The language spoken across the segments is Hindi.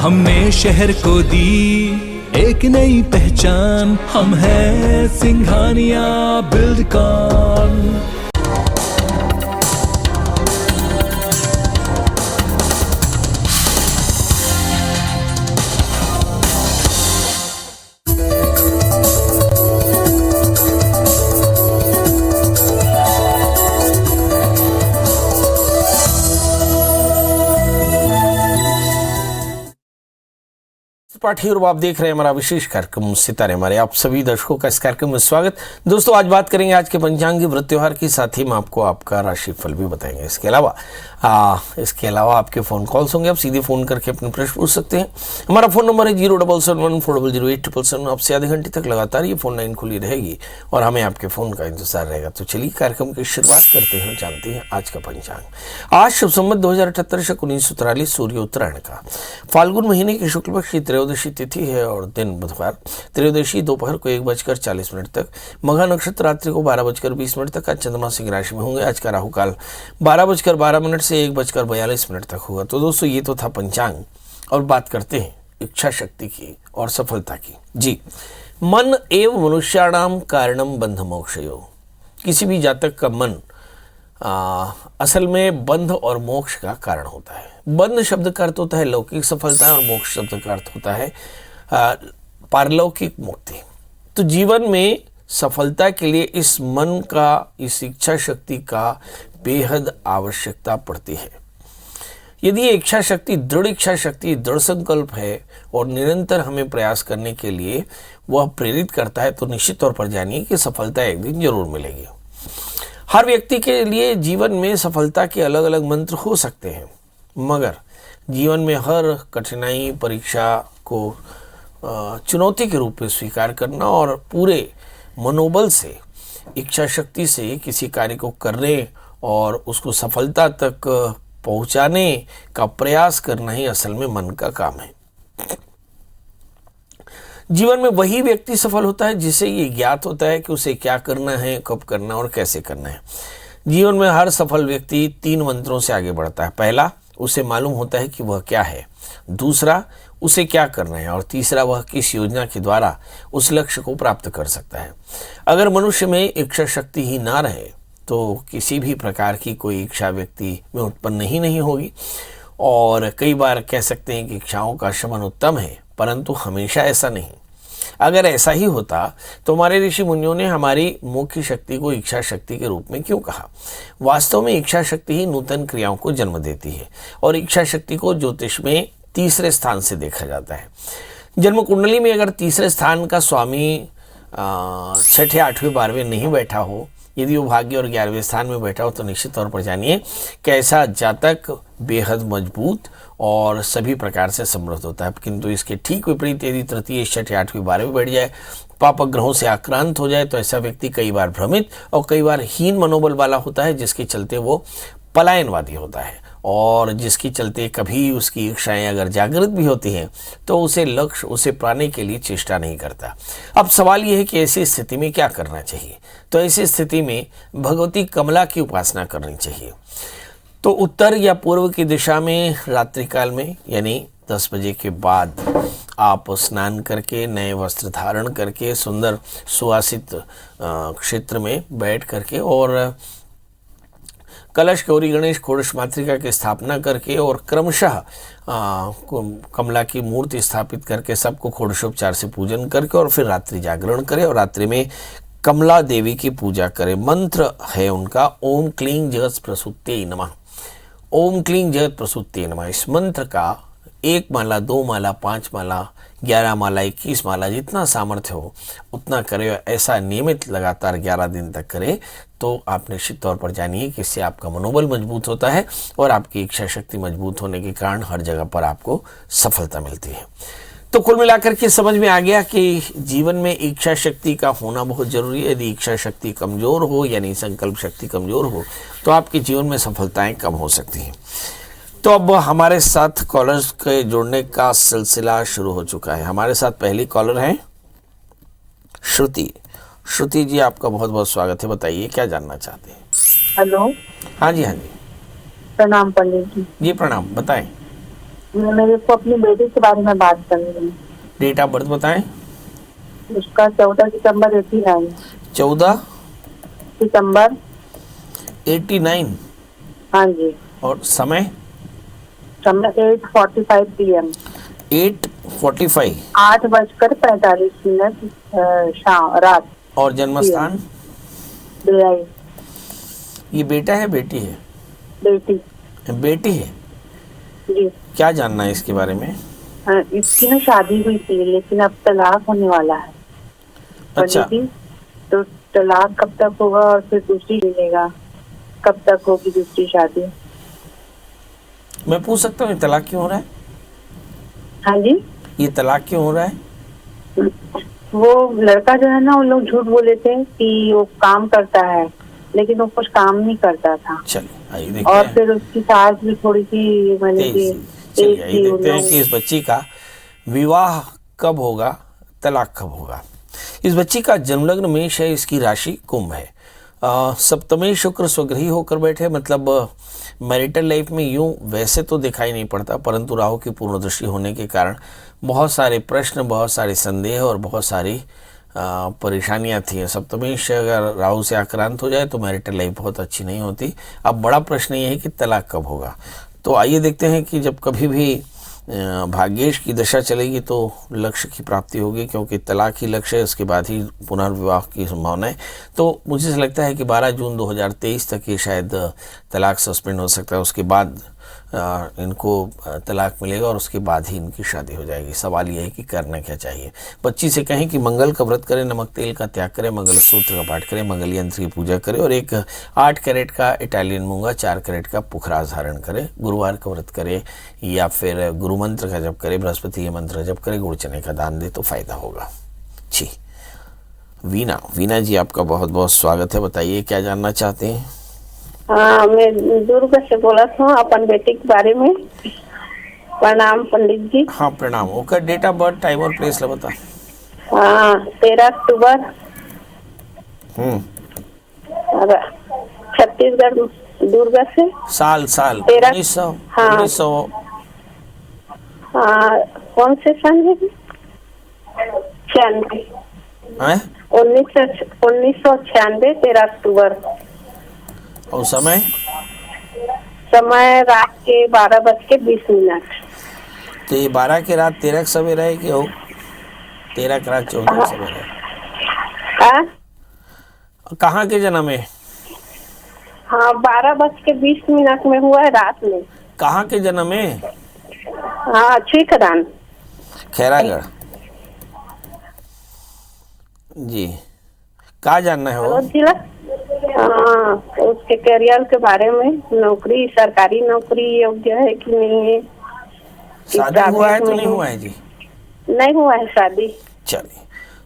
हमने शहर को दी एक नई पहचान, हम हैं सिंघानिया बिल्डकॉन। पाठी और आप देख रहे हैं हमारा विशेष कार्यक्रम सितारे। हमारे आप सभी दर्शकों का इस कार्यक्रम में स्वागत। दोस्तों, आज बात करेंगे आज के पंचांगी व्रत त्योहार की, साथ ही हम आपको आपका राशिफल भी बताएंगे। इसके अलावा आपके फ़ोन कॉल्स होंगे, आप सीधे फ़ोन करके अपने प्रश्न पूछ सकते हैं। हमारा फ़ोन नंबर है 07714008777। आपसे आधे घंटे तक लगातार ये फ़ोन लाइन खुली रहेगी और हमें आपके फ़ोन का इंतजार रहेगा। तो चलिए कार्यक्रम की शुरुआत करते हैं, जानते हैं आज का पंचांग। आज शुभ संवत 2078 शक 1943, सूर्य उत्तरायण का, फाल्गुन महीने की शुक्ल पक्ष की त्रयोदशी तिथि है और दिन बुधवार। त्रयोदशी दोपहर को 1:40 तक, मघा नक्षत्र रात्रि को 12:20 तक। आज चंद्रमा सिंह राशि में होंगे। आज का राहु काल 12:12 से 1:42 तक होगा। तो दोस्तों, ये तो था पंचांग और बात करते हैं इच्छा शक्ति की और सफलता की। जी, मन एव मनुष्याणाम कारणम बंध मोक्षयो। किसी भी जातक का मन असल में बंध और मोक्ष का कारण होता है। बंध शब्द का अर्थ होता है लौकिक सफलता और मोक्ष शब्द का अर्थ होता है पारलौकिक मुक्ति। तो जीवन में सफलता के लिए इस मन का, इस इच्छा शक्ति का बेहद आवश्यकता पड़ती है। यदि इच्छा शक्ति, दृढ़ इच्छा शक्ति, दृढ़ संकल्प है और निरंतर हमें प्रयास करने के लिए वह प्रेरित करता है, तो निश्चित तौर पर जानिए कि सफलता एक दिन जरूर मिलेगी। हर व्यक्ति के लिए जीवन में सफलता के अलग अलग मंत्र हो सकते हैं, मगर जीवन में हर कठिनाई, परीक्षा को चुनौती के रूप में स्वीकार करना और पूरे मनोबल से, इच्छा शक्ति से किसी कार्य को करने और उसको सफलता तक पहुंचाने का प्रयास करना ही असल में मन का काम है। जीवन में वही व्यक्ति सफल होता है जिसे ये ज्ञात होता है कि उसे क्या करना है, कब करना और कैसे करना है। जीवन में हर सफल व्यक्ति 3 मंत्रों से आगे बढ़ता है। पहला, उसे मालूम होता है कि वह क्या है। दूसरा, उसे क्या करना है। और तीसरा, वह किस योजना के द्वारा उस लक्ष्य को प्राप्त कर सकता है। अगर मनुष्य में इच्छा शक्ति ही ना रहे तो किसी भी प्रकार की कोई इच्छा व्यक्ति में उत्पन्न ही नहीं होगी। और कई बार कह सकते हैं कि इच्छाओं का शमन उत्तम है, परंतु हमेशा ऐसा नहीं। अगर ऐसा ही होता तो हमारे ऋषि मुनियों ने हमारी मुख्य शक्ति को इच्छा शक्ति के रूप में क्यों कहा। वास्तव में इच्छा शक्ति ही नूतन क्रियाओं को जन्म देती है और इच्छा शक्ति को ज्योतिष में तीसरे स्थान से देखा जाता है। जन्म कुंडली में अगर तीसरे स्थान का स्वामी 6ठे 8वें 12वें नहीं बैठा हो, यदि वो भाग्य और 11वें स्थान में बैठा हो, तो निश्चित तौर पर जानिए कैसा जातक बेहद मजबूत और सभी प्रकार से समृद्ध होता है। किंतु इसके ठीक विपरीत यदि तृतीय, 6ठे 8वें 12वें बैठ जाए, पापक ग्रहों से आक्रांत हो जाए, तो ऐसा व्यक्ति कई बार भ्रमित और कई बार हीन मनोबल वाला होता है, जिसके चलते वो पलायनवादी होता है और जिसके चलते कभी उसकी इच्छाएं अगर जागृत भी होती हैं तो उसे लक्ष्य, उसे पाने के लिए चेष्टा नहीं करता। अब सवाल यह है कि ऐसी स्थिति में क्या करना चाहिए। तो ऐसी स्थिति में भगवती कमला की उपासना करनी चाहिए। तो उत्तर या पूर्व की दिशा में रात्रिकाल में, यानी 10 बजे के बाद आप स्नान करके, नए वस्त्र धारण करके, सुंदर सुवासित क्षेत्र में बैठ करके और कलश, गौरी, गणेश, षोडश मातृका की स्थापना करके और क्रमशः कमला की मूर्ति स्थापित करके सबको षोडशोपचार से पूजन करके और फिर रात्रि जागरण करें और रात्रि में कमला देवी की पूजा करें। मंत्र है उनका ओम क्लीं जगत प्रसूत्यै नमः। ओम क्लीं जगत प्रसूत्यै नमः। इस मंत्र का 1 माला, 2 माला, 5 माला, 11 माला, 21 माला, जितना सामर्थ्य हो उतना करें। ऐसा नियमित लगातार 11 दिन तक करें तो आप निश्चित तौर पर जानिए कि इससे आपका मनोबल मजबूत होता है और आपकी इच्छा शक्ति मजबूत होने के कारण हर जगह पर आपको सफलता मिलती है। तो कुल मिलाकर के समझ में आ गया कि जीवन में इच्छा शक्ति का होना बहुत जरूरी है। यदि इच्छा शक्ति कमजोर हो, यानी संकल्प शक्ति कमजोर हो, तो आपके जीवन में सफलताएं कम हो सकती हैं। तो अब हमारे साथ कॉलर्स के जुड़ने का सिलसिला शुरू हो चुका है। हमारे साथ पहली कॉलर हैं श्रुति। श्रुति जी, आपका बहुत बहुत स्वागत है। बताइए क्या जानना चाहते हैं। हेलो। हाँ जी, हाँ जी। प्रणाम पंडित जी। जी प्रणाम, बताएं। मेरे को अपनी बेटी के बारे में बात करनी है। डेट ऑफ बर्थ बताएं। उसका 14 सितंबर 89। 14 सितंबर 89। हाँ जी। और समय 8:45 PM। 8:45। 8:45 शाम रात। और जन्म स्थान? भिलाई। ये बेटा है बेटी है? बेटी। बेटी है जी। क्या जानना है इसके बारे में? इसकी ना शादी हुई थी लेकिन अब तलाक होने वाला है। अच्छा। तो तलाक कब तक होगा और फिर दूसरी मिलेगा, कब तक होगी दूसरी शादी? मैं पूछ सकता हूँ ये तलाक क्यों हो रहा है? हाँ जी। ये तलाक क्यों हो रहा है? वो लड़का जो है ना, वो लोग झूठ बोले थे कि वो काम करता है लेकिन वो कुछ काम नहीं करता था। चलिए आइए देखते और हैं। फिर उसकी सास भी थोड़ी सी चलिए आइए देखते हैं कि इस बच्ची का विवाह कब होगा, तलाक कब होगा। इस बच्ची का जन्मलग्न मेष है, इसकी राशि कुंभ है। सप्तमी शुक्र स्वगृही होकर बैठे, मतलब मैरिटल लाइफ में यूं वैसे तो दिखाई नहीं पड़ता, परंतु राहु की पूर्ण दृष्टि होने के कारण बहुत सारे प्रश्न, बहुत सारे संदेह और बहुत सारी परेशानियां थी। सप्तमी अगर राहु से आक्रांत हो जाए तो मैरिटल लाइफ बहुत अच्छी नहीं होती। अब बड़ा प्रश्न ये है कि तलाक कब होगा। तो आइए देखते हैं कि जब कभी भी भाग्येश की दशा चलेगी तो लक्ष्य की प्राप्ति होगी, क्योंकि तलाक ही लक्ष्य है, उसके बाद ही पुनर्विवाह की संभावना है। तो मुझे से लगता है कि 12 जून 2023 तक ये शायद तलाक सस्पेंड हो सकता है, उसके बाद इनको तलाक मिलेगा और उसके बाद ही इनकी शादी हो जाएगी। सवाल यह है कि करना क्या चाहिए। बच्ची से कहें कि मंगल का व्रत करें, नमक तेल का त्याग करें, मंगल सूत्र का पाठ करें, मंगल यंत्र की पूजा करें और एक 8 कैरेट का इटालियन मूंगा, 4 कैरेट का पुखराज धारण करें। गुरुवार का व्रत करें या फिर गुरु मंत्र का जप करें, बृहस्पति मंत्र का जप करें, गुड़ चने का दान दे तो फायदा होगा। जी वीना जी, आपका बहुत बहुत स्वागत है। बताइए क्या जानना चाहते हैं? हाँ, मैं दुर्ग से बोला था अपन बेटी के बारे में। प्रणाम पंडित जी। हाँ प्रणाम। ओकर डेट ऑफ बर्थ, टाइम और प्लेस बता। हाँ, 13 अक्टूबर छत्तीसगढ़, दुर्ग से। साल 1900। हाँ। 1900। हाँ, कौन से सन है? 96। 1996, 13 अक्टूबर। और समय रात के 12:20। तो ये 12 के रात 13 के सवेरा है कि 13 के रात 14 के सवेरा है? कहाँ के जन्म है? हाँ, 12:20 में हुआ है रात में। कहाँ के जन्म है? हाँ, छीखदान, खैरागढ़। जी, क्या जानना है वो? जिला। हाँ, उसके करियर के बारे में, नौकरी, सरकारी नौकरी योग्य है कि नहीं है? शादी हुआ है तो नहीं हुआ है? जी नहीं हुआ है शादी। चलिए,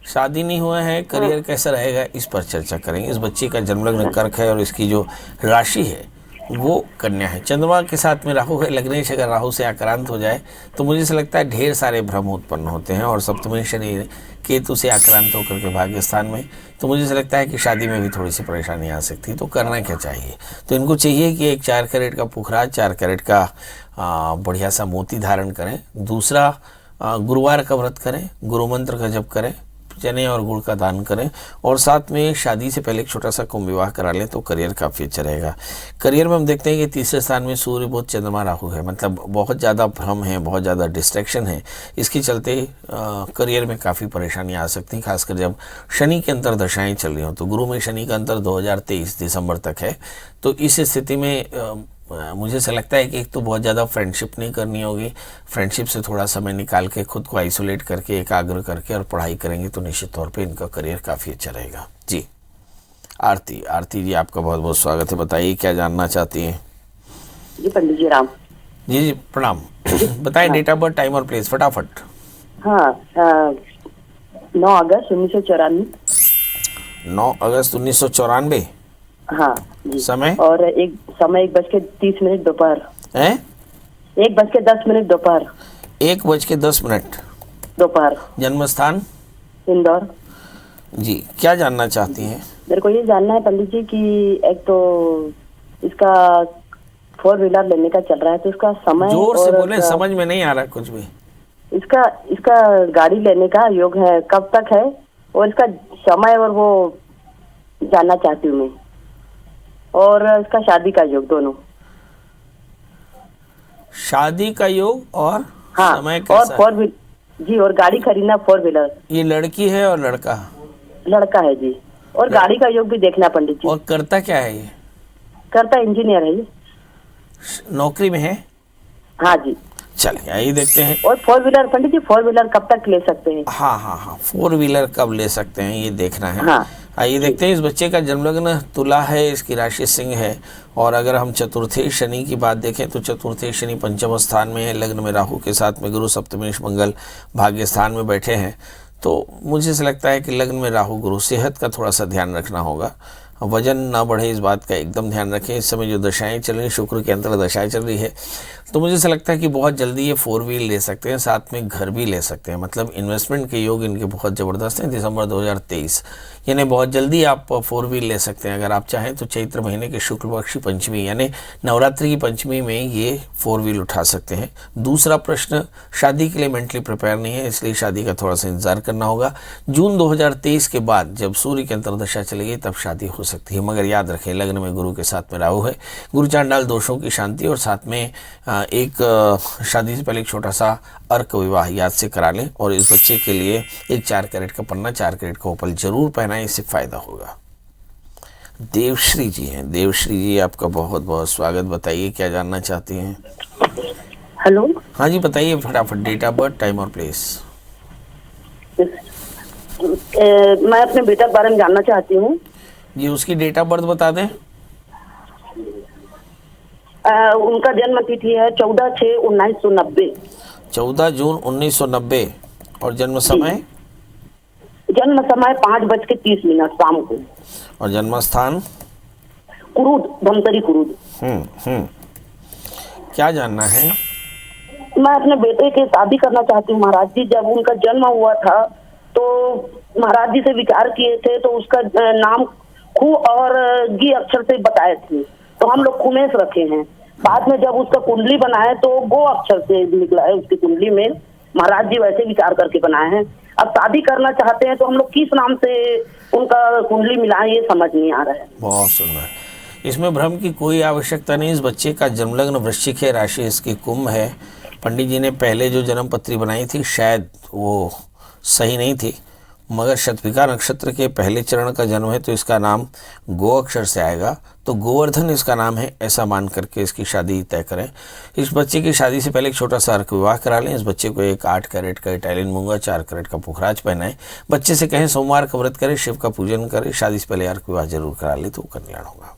शादी नहीं हुआ है, करियर कैसा रहेगा इस पर चर्चा करेंगे। इस बच्चे का जन्मलग्न कर्क है और इसकी जो राशि है वो कन्या है। चंद्रमा के साथ में राहु है। लग्नेश अगर राहु से आक्रांत हो जाए तो मुझे से लगता है ढेर सारे भ्रम उत्पन्न होते हैं, और सप्तमी शनि केतु से आक्रांत होकर के भाग्य स्थान में, तो मुझे से लगता है कि शादी में भी थोड़ी सी परेशानी आ सकती है। तो करना क्या चाहिए? तो इनको चाहिए कि एक 4 कैरेट का पुखराज, 4 कैरेट का बढ़िया सा मोती धारण करें। दूसरा, गुरुवार का व्रत करें, गुरु मंत्र का जप करें, चने और गुड़ का दान करें, और साथ में शादी से पहले एक छोटा सा कुंभ विवाह करा लें तो करियर काफ़ी अच्छा रहेगा। करियर में हम देखते हैं कि तीसरे स्थान में सूर्य, बुध, चंद्रमा, राहु है, मतलब बहुत ज़्यादा भ्रम है, बहुत ज़्यादा डिस्ट्रैक्शन है। इसके चलते करियर में काफ़ी परेशानी आ सकती है, खासकर जब शनि के अंतर दशाएँ चल रही हों। तो गुरु में शनि का अंतर 2023 दिसंबर तक है। तो इस स्थिति में मुझे से लगता है कि एक तो बहुत ज़्यादा फ्रेंडशिप नहीं करनी होगी। फ्रेंडशिप से थोड़ा समय निकाल के खुद को आइसोलेट करके, एकाग्र करके और पढ़ाई करेंगे तो निश्चित तौर पे इनका करियर काफ़ी अच्छा रहेगा। जी आरती जी, आपका बहुत बहुत स्वागत है। बताइए क्या जानना चाहती हैं? जी पंडित जी राम। जी प्रणाम। बताएं डेट ऑफ बर्थ, टाइम और प्लेस फटाफट। हाँ, 9 अगस्त 1994। 9 अगस्त 1994। हाँ जी। समय? और समय 1:30 दोपहर। 1:10 दोपहर। 1:10 दोपहर। जन्म स्थान? इंदौर। जी, क्या जानना चाहती हैं? मेरे को ये जानना है पंडित जी कि एक तो इसका 4 व्हीलर लेने का चल रहा है, तो इसका समय जोर से और बोले, समझ में नहीं आ रहा कुछ भी। इसका गाड़ी लेने का योग है, कब तक है, और इसका समय और वो जानना चाहती हूँ मैं, और इसका शादी का योग दोनों। शादी का योग और हाँ, समय और कैसा है? 4 व्हीलर जी, और गाड़ी खरीदना 4 व्हीलर। ये लड़की है और लड़का? लड़का है जी, और गाड़ी का योग भी देखना पंडित जी। और करता क्या है ये? करता इंजीनियर है ये। नौकरी में है? हाँ जी। चलिए आइए देखते हैं। और 4 व्हीलर पंडित जी, 4 व्हीलर कब तक ले सकते हैं? हाँ, 4 व्हीलर कब ले सकते हैं ये देखना है। हाँ। आइए देखते हैं। इस बच्चे का जन्मलग्न तुला है, इसकी राशि सिंह है, और अगर हम चतुर्थी शनि की बात देखें तो चतुर्थी शनि पंचम स्थान में है, लग्न में राहु के साथ में गुरु, सप्तमेश मंगल भाग्य स्थान में बैठे हैं। तो मुझे से लगता है कि लग्न में राहु गुरु, सेहत का थोड़ा सा ध्यान रखना होगा, वजन ना बढ़े इस बात का एकदम ध्यान रखें। इस समय जो दशाएं चल रही, शुक्र के अंतर दशाएं चल रही है, तो मुझे से लगता है कि बहुत जल्दी ये 4 व्हील ले सकते हैं, साथ में घर भी ले सकते हैं। मतलब इन्वेस्टमेंट के योग इनके बहुत ज़बरदस्त हैं। दिसंबर 2023 यानी बहुत जल्दी आप 4 व्हील ले सकते हैं। अगर आप चाहें तो चैत्र महीने के शुक्ल पक्ष की पंचमी यानी नवरात्रि की पंचमी में ये 4 व्हील उठा सकते हैं। दूसरा प्रश्न, शादी के लिए मेंटली प्रिपेयर नहीं है, इसलिए शादी का थोड़ा सा इंतजार करना होगा। जून 2023 के बाद जब सूर्य की अंतर्दशा चलेगी तब शादी हो सकती है, मगर याद रखें लग्न में गुरु के साथ में राहु है। गुरु चांडाल दोषों की शांति, और साथ में एक शादी से पहले एक छोटा सा अर्क विवाह याद से करा लें। और इस बच्चे के लिए एक 4 कैरेट का पन्ना, 4 कैरेट का ओपल जरूर पहनाएं, इससे फायदा होगा। देवश्री जी हैं। देवश्री जी, आपका बहुत बहुत स्वागत। बताइए क्या जानना चाहती हैं? हेलो। हाँ जी बताइए फटाफट। डेट ऑफ बर्थ, टाइम और प्लेस। मैं अपने बेटा के बारे में जानना चाहती हूँ जी। उसकी डेट ऑफ बर्थ बता दें। उनका जन्म तिथि है 14/6/1990। 14 जून 1990। और जन्म समय? जन्म समय 5:30 शाम को। और जन्म स्थान? कुरूद, धमतरी कुरूद। क्या जानना है? मैं अपने बेटे की शादी करना चाहती हूँ महाराज जी। जब उनका जन्म हुआ था तो महाराज जी से विचार किए थे, तो उसका नाम खू और गी अक्षर से बताए थे, तो हम लोग खुमेश रखे हैं। बाद में जब उसका कुंडली बनाए तो गो अक्षर से निकला है उसकी कुंडली में। महाराज जी वैसे विचार करके बनाए हैं। अब शादी करना चाहते हैं तो हम लोग किस नाम से उनका कुंडली मिलाएं, ये समझ नहीं आ रहा है। बहुत सुंदर। इसमें भ्रम की कोई आवश्यकता नहीं। इस बच्चे का जन्मलग्न वृश्चिक है, राशि इसकी कुंभ है। पंडित जी ने पहले जो जन्म पत्री बनाई थी शायद वो सही नहीं थी, मगर शतभिका नक्षत्र के पहले चरण का जन्म है तो इसका नाम गो अक्षर से आएगा, तो गोवर्धन इसका नाम है, ऐसा मान करके इसकी शादी तय करें। इस बच्चे की शादी से पहले एक छोटा सा अर्क विवाह करा लें। इस बच्चे को एक 8 कैरेट का इटालियन मूंगा, 4 कैरेट का पुखराज पहनाएं। बच्चे से कहें सोमवार का व्रत करें, शिव का पूजन करें, शादी से पहले अर्क विवाह जरूर करा ले तो कल्याण होगा।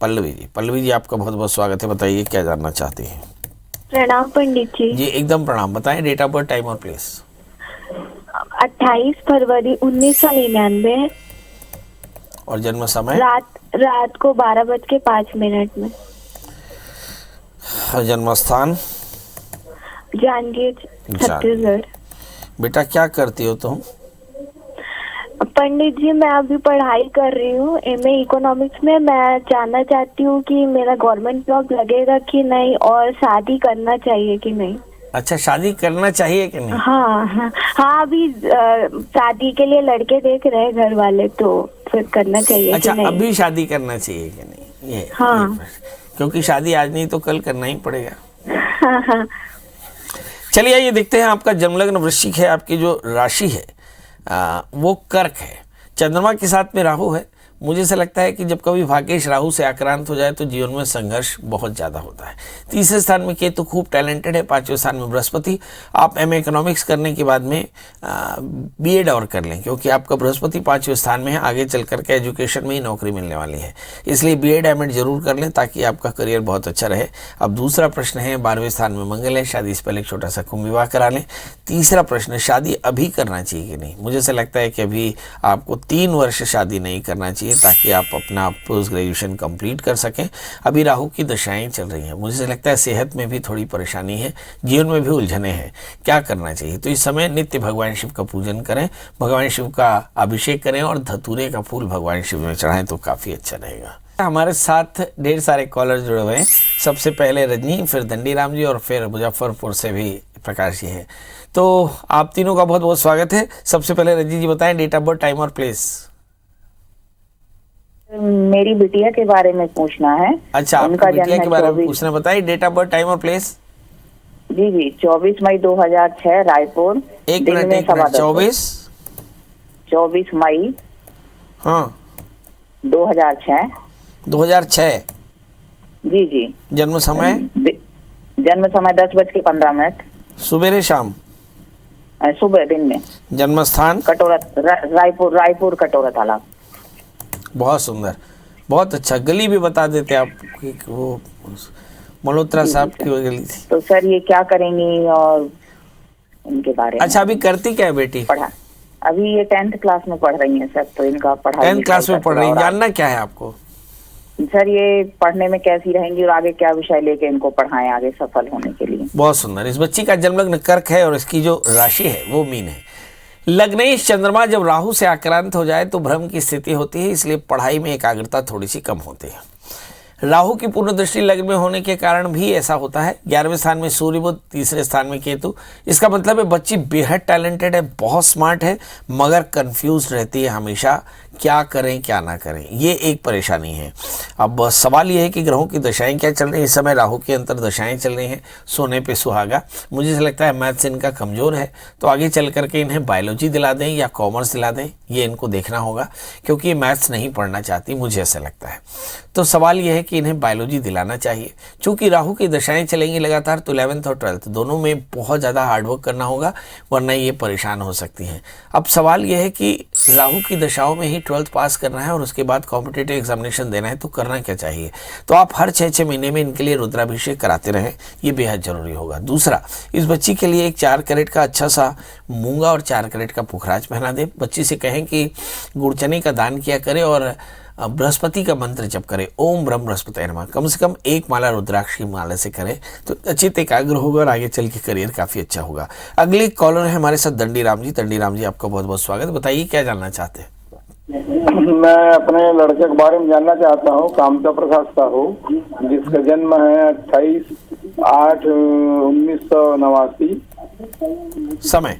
पल्लवी जी आपका बहुत बहुत स्वागत है। बताइए क्या जानना चाहते हैं? प्रणाम पंडित जी। जी एकदम प्रणाम। बताएं डेट ऑफ बर्थ, टाइम और प्लेस। 28 फरवरी 1999। और जन्म समय? रात को 12:05 में। जन्म स्थान? जांजगीर, छत्तीसगढ़। बेटा क्या करती हो तुम? पंडित जी मैं अभी पढ़ाई कर रही हूँ MA इकोनॉमिक्स में। मैं जानना चाहती हूँ कि मेरा गवर्नमेंट जॉब लगेगा कि नहीं, और शादी करना चाहिए कि नहीं। अच्छा, शादी करना चाहिए कि नहीं? हाँ, अभी शादी के लिए लड़के देख रहे हैं घर वाले, तो फिर करना चाहिए अच्छा, कि नहीं? अभी शादी करना चाहिए कि नहीं ये? हाँ। क्योंकि शादी आज नहीं तो कल करना ही पड़ेगा। हाँ। चलिए ये देखते हैं। आपका जन्मलग्न वृश्चिक है, आपकी जो राशि है वो कर्क है, चंद्रमा के साथ में राहु है। मुझे से लगता है कि जब कभी भाग्येश राहु से आक्रांत हो जाए तो जीवन में संघर्ष बहुत ज़्यादा होता है। तीसरे स्थान में केतु खूब टैलेंटेड है, 5वें स्थान में बृहस्पति। आप MA इकोनॉमिक्स करने के बाद में BEd और कर लें, क्योंकि आपका बृहस्पति 5वें स्थान में है, आगे चल करके एजुकेशन में ही नौकरी मिलने वाली है, इसलिए BEd MA जरूर कर लें ताकि आपका करियर बहुत अच्छा रहे। अब दूसरा प्रश्न है, 12वें स्थान में मंगल है, शादी से पहले एक छोटा सा कुंभ विवाह करा लें। तीसरा प्रश्न, शादी अभी करना चाहिए कि नहीं? मुझे से लगता है कि अभी आपको 3 वर्ष शादी नहीं करना चाहिए ताकि आप अपना पोस्ट ग्रेजुएशन कंप्लीट कर सकें। अभी राहु की दशाएं चल रही हैं, मुझे से लगता है सेहत में भी थोड़ी परेशानी है, जीवन में भी उलझने हैं। क्या करना चाहिए? तो इस समय नित्य भगवान शिव का पूजन करें, भगवान शिव का अभिषेक करें और धतूरे का फूल भगवान शिव में चढ़ाएं तो काफ़ी अच्छा रहेगा। हमारे साथ ढेर सारे कॉलर जुड़े हुए हैं। सबसे पहले रजनी, फिर दंडीराम जी और फिर मुजफ्फरपुर से भी प्रकाश जी है। तो आप तीनों का बहुत बहुत स्वागत है। सबसे पहले रजनी जी बताएं डेट ऑफ बर्थ, टाइम और प्लेस। मेरी बिटिया के बारे में पूछना है। अच्छा, उनका आपकी बिटिया जन्म के बारे में 24 पूछना, बताइए डेट ऑफ बर्थ, टाइम और प्लेस। जी जी 24 मई 2006 रायपुर। एक दिन मिनट में 24 मई हाँ 2006। 2006। जी जी। जन्म समय? जन्म समय 10:15। सुबेरे शाम? सुबह दिन में। जन्म स्थान? कटोरा रायपुर कटोरा तालाब। बहुत सुंदर, बहुत अच्छा। गली भी बता देते आप कि वो मल्होत्रा साहब की गली थी। तो सर ये क्या करेंगी और इनके बारे में? अच्छा, अभी करती क्या है बेटी? पढ़ा, अभी ये 10th क्लास में पढ़ रही हैं सर। तो इनका पढ़ाई 10th क्लास में पढ़ रही है। जानना क्या है आपको? सर ये पढ़ने में कैसी रहेंगी और आगे क्या विषय लेके इनको पढ़ाएं आगे सफल होने के लिए। बहुत सुंदर। इस बच्ची का जन्म लग्न कर्क है और इसकी जो राशि है वो मीन है। लग्नेश चंद्रमा जब राहु से आक्रांत हो जाए तो भ्रम की स्थिति होती है, इसलिए पढ़ाई में एकाग्रता थोड़ी सी कम होती है। राहु की पूर्ण दृष्टि लग्न में होने के कारण भी ऐसा होता है। 11वें स्थान में सूर्य, बुध, तीसरे स्थान में केतु। इसका मतलब है बच्ची बेहद टैलेंटेड है, बहुत स्मार्ट है, मगर कंफ्यूज रहती है हमेशा, क्या करें क्या ना करें, ये एक परेशानी है। अब सवाल ये है कि ग्रहों की दशाएं क्या चल रही हैं। इस समय राहु की अंतर दशाएं चल रही हैं, सोने पे सुहागा। मुझे ऐसा लगता है मैथ्स इनका कमज़ोर है, तो आगे चल करके इन्हें बायोलॉजी दिला दें या कॉमर्स दिला दें, ये इनको देखना होगा, क्योंकि ये मैथ्स नहीं पढ़ना चाहती, मुझे ऐसा लगता है। तो सवाल ये है कि इन्हें बायोलॉजी दिलाना चाहिए। चूँकि राहु की दशाएँ चलेंगी लगातार, तो 11th और 12th दोनों में बहुत ज़्यादा हार्डवर्क करना होगा, वरना ये परेशान हो सकती हैं। अब सवाल ये है कि राहु की दशाओं में ही 12th पास करना है और उसके बाद कॉम्पिटिटिव एग्जामिनेशन देना है, तो करना क्या चाहिए? तो आप हर 6-6 महीने में इनके लिए रुद्राभिषेक कराते रहें, ये बेहद जरूरी होगा। दूसरा, इस बच्ची के लिए एक 4 कैरेट का अच्छा सा मूंगा और 4 कैरेट का पुखराज पहना दें। बच्ची से कहें कि गुड़चने का दान किया करे और बृहस्पति का मंत्र जप करे, ओम ब्रह्म बृहस्पति नमः, कम से कम 1 माला रुद्राक्ष की माला से करें तो चित्त एकाग्र होगा और आगे चल के करियर काफी अच्छा होगा। अगले कॉलर है हमारे साथ दंडीराम जी। दंडीराम जी, आपका बहुत बहुत स्वागत। बताइए क्या जानना चाहते हैं? मैं अपने लड़के के बारे में जानना चाहता हूँ। कामता प्रकाश साहू, जिसका जन्म है 28/8/1989। समय?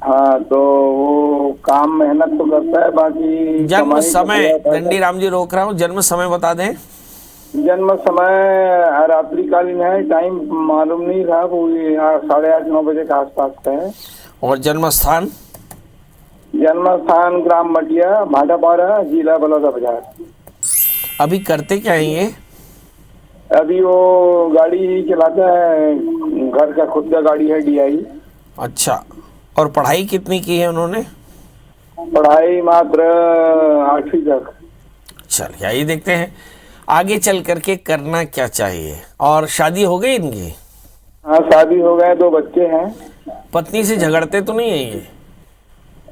हाँ, तो वो काम मेहनत तो करता है, बाकी जन्म समय? दंडीराम जी रोक रहा हूँ, जन्म समय बता दें। जन्म समय रात्रिकालीन है, टाइम मालूम नहीं था, कोई 8:30-9 बजे के आसपास का है। और जन्म स्थान? जन्म स्थान ग्राम मटिया, भाटापारा, जिला बलौदाबाजार। अभी करते क्या है ये? अभी वो गाड़ी चलाता है, घर का खुद का गाड़ी है, DI। अच्छा, और पढ़ाई कितनी की है उन्होंने? पढ़ाई मात्र 8वीं तक। चलिए आइए देखते हैं आगे चल करके करना क्या चाहिए। और शादी हो गई इनकी? हाँ, शादी हो गए, 2 बच्चे हैं। पत्नी से झगड़ते तो नहीं है ये?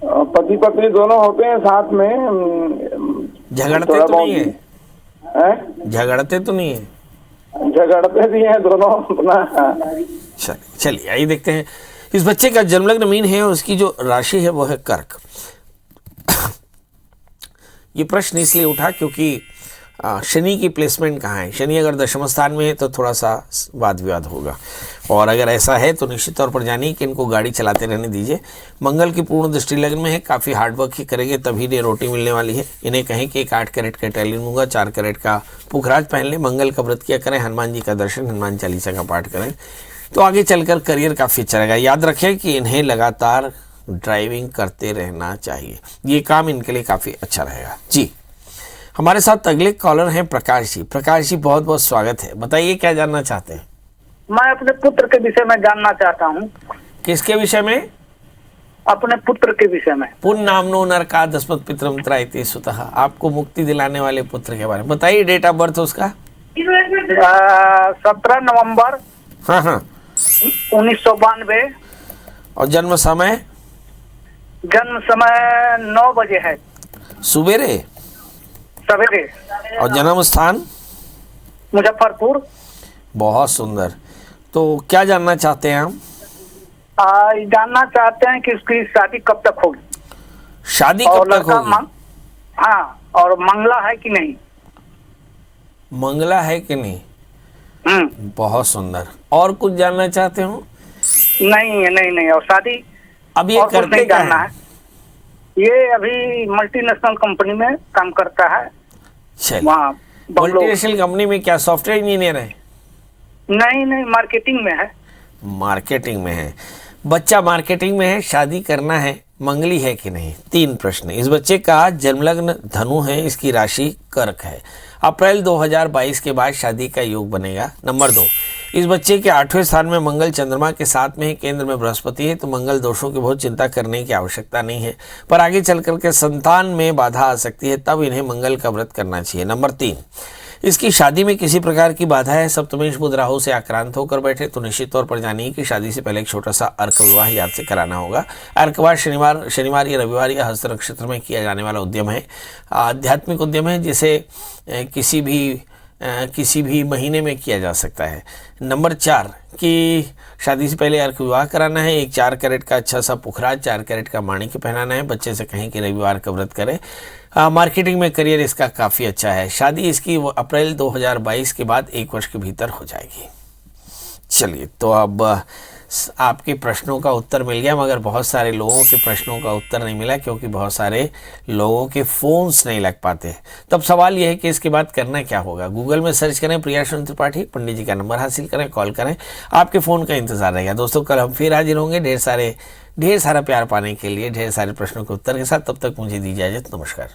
पति पत्नी दोनों होते हैं साथ में। झगड़ते तो नहीं है? झगड़ते तो नहीं है? झगड़ते भी हैं दोनों अपना। चलिए आइए देखते हैं। इस बच्चे का जन्मलग्न मीन है और उसकी जो राशि है वो है कर्क। ये प्रश्न इसलिए उठा क्योंकि शनि की प्लेसमेंट कहाँ है। शनि अगर दशम स्थान में है तो थोड़ा सा वाद विवाद होगा, और अगर ऐसा है तो निश्चित तौर पर जानिए कि इनको गाड़ी चलाते रहने दीजिए। मंगल की पूर्ण दृष्टि लग्न में है, काफ़ी हार्डवर्क ही करेंगे तभी इन्हें रोटी मिलने वाली है। इन्हें कहें कि एक 8 कैरेट का टैलिन मूंगा, 4 कैरेट का पुखराज पहन लें, मंगल का व्रत किया करें, हनुमान जी का दर्शन, हनुमान चालीसा का पाठ करें, तो आगे चलकर करियर काफ़ी अच्छा रहेगा। याद रखें कि इन्हें लगातार ड्राइविंग करते रहना चाहिए, ये काम इनके लिए काफ़ी अच्छा रहेगा। जी, हमारे साथ अगले कॉलर हैं प्रकाश जी। प्रकाश जी, बहुत बहुत स्वागत है। बताइए क्या जानना चाहते हैं? मैं अपने पुत्र के विषय में जानना चाहता हूँ। किसके विषय में? अपने पुत्र के विषय में। पुन नामनो नरकादस्मत् पितरम त्रायते सुतः, आपको मुक्ति दिलाने वाले पुत्र के बारे में बताइए। डेट ऑफ बर्थ उसका? 17 नवंबर हाँ 1992। और जन्म समय? जन्म समय 9 बजे है, सुबेरे सवेरे। और जन्म स्थान? मुजफ्फरपुर। बहुत सुंदर। तो क्या जानना चाहते हैं हम? जानना चाहते हैं कि उसकी शादी कब तक होगी। शादी कब तक होगी? हाँ, और मंगला है कि नहीं। मंगला है कि नहीं। बहुत सुंदर। और कुछ जानना चाहते हो। नहीं और शादी अब ये और कुछ करते नहीं क्या जानना है। है। ये अभी मल्टीनेशनल कंपनी में काम करता है चलिए, वहाँ बंगलोर। मल्टीनेशनल कंपनी में क्या सॉफ्टवेयर इंजीनियर है। नहीं मार्केटिंग में है। मार्केटिंग में है। बच्चा मार्केटिंग में है, शादी करना है, मंगली है कि नहीं। 3 प्रश्न। इस बच्चे का जन्मलग्न धनु है, इसकी राशि कर्क है। अप्रैल 2022 के बाद शादी का योग बनेगा। नंबर 2, इस बच्चे के 8वें स्थान में मंगल चंद्रमा के साथ में है, केंद्र में बृहस्पति है, तो मंगल दोषों की बहुत चिंता करने की आवश्यकता नहीं है, पर आगे चल करके संतान में बाधा आ सकती है, तब इन्हें मंगल का व्रत करना चाहिए। नंबर 3, इसकी शादी में किसी प्रकार की बाधा है, सप्तमेश बुध राहु से आक्रांत होकर बैठे, तो निश्चित तौर पर जानिए कि शादी से पहले एक छोटा सा अर्क विवाह याद से कराना होगा। अर्क विवाह शनिवार या रविवार या हस्त नक्षत्र में किया जाने वाला उद्यम है, आध्यात्मिक उद्यम है, जिसे किसी भी महीने में किया जा सकता है। नंबर 4 कि शादी से पहले अर्क विवाह कराना है, एक 4 कैरेट का अच्छा सा पुखराज, 4 कैरेट का माणिक्य पहनाना है। बच्चे से कहें कि रविवार का व्रत करें। मार्केटिंग में करियर इसका काफ़ी अच्छा है। शादी इसकी अप्रैल 2022 के बाद 1 वर्ष के भीतर हो जाएगी। चलिए, तो अब आपके प्रश्नों का उत्तर मिल गया, मगर बहुत सारे लोगों के प्रश्नों का उत्तर नहीं मिला, क्योंकि बहुत सारे लोगों के फ़ोन्स नहीं लग पाते। तब सवाल यह है कि इसके बाद करना क्या होगा। गूगल में सर्च करें प्रियाशु त्रिपाठी, पंडित जी का नंबर हासिल करें, कॉल करें, आपके फ़ोन का इंतज़ार रहेगा। दोस्तों, कल हम फिर हाजिर होंगे ढेर सारा प्यार पाने के लिए, ढेर सारे प्रश्नों के उत्तर के साथ। तब तक मुझे दीजिए इजाज़त। नमस्कार।